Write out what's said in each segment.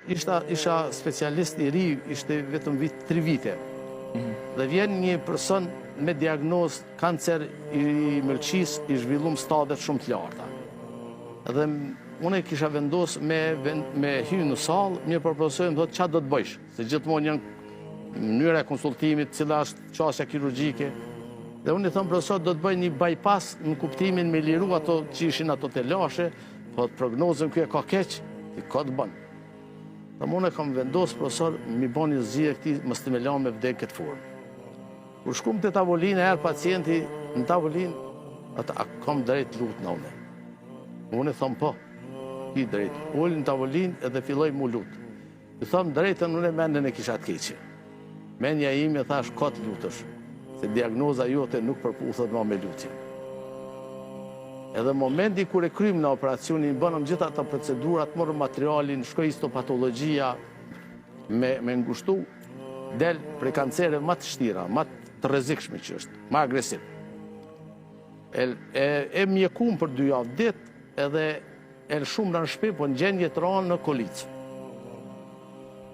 isha specialist i ri, ishte vetëm 3 vite. Dhe vjen një person me diagnozë kancer i mëlçis i zhvillum stadet shumë të larta. Dhe unë kisha vendos me hy në sallë, mirë profesori më thotë çfarë do të bëjsh, se gjithmonë janë mënyra e konsultimit, cila është qasja kirurgjike. Dhe unë i them profesor, do të bëj një bypass në kuptimin me liru ato që ishin ato të lashe, po prognozën kjo e ka keq, ti ka të bën. Dhe unë e kam vendos profesor, mi bën një zgjidhje këtij, mos të më lëm me vdekje këtë formë. Kur shkum te tavolina erë pacienti në tavolinë, ata a kam drejt lut në unë. Unë i them po, i drejt. Ul në tavolinë edhe filloj mu lut. I them drejtën, unë mendjen e kisha të keqe. Mendja ime thash ka të lutësh, se diagnoza jote nuk përputhet me lutje. Edhe momenti kur e krym në operacionin, bënëm gjitha ato procedurat, morëm materialin, shkoj histopatologjia me ngushtu, del prej kancere më të shtira, më të rrezikshme që është, më agresiv. E mjekum për 2 javë ditë, edhe e shumë në shtëpi, po në gjendje të rënë në kolicë.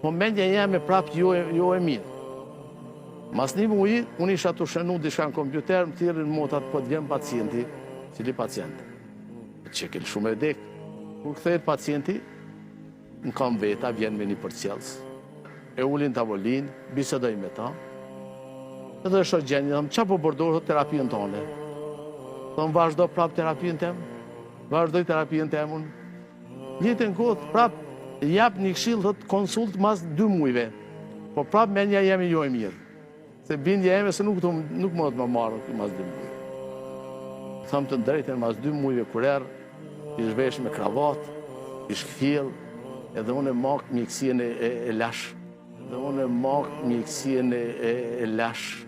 Po mendja jeme prapë jo e mirë. Mas 1 muaj, unë isha të shënu diçka në kompjuter, më thirrin motat, po të vjen pacienti, cili pacient. Që kelë shumë e dek. Kur kthehet pacienti, në kam veta, vjen me një përcjellës. E ulin tavolinë, bisedoj me ta. Edhe është gjendje, thëmë, qa po përdorë terapinë tonë? Thëmë, vazhdo prapë terapinë temë, vazhdoj terapinë temë unë. Njëtën kohë, prapë jap një këshill, thëtë konsult mas 2 muajve. Po prapë mendja jemi jo e mirë. Se bindja jeme se nuk më të më marrë mas 2 muajve. Thëmë të drejten mas 2 muajve kur erë, i zhvesh me kravat, i shkëthjel, edhe unë e makë mjekësien e lash. Dhe unë e makë mjekësien e lash.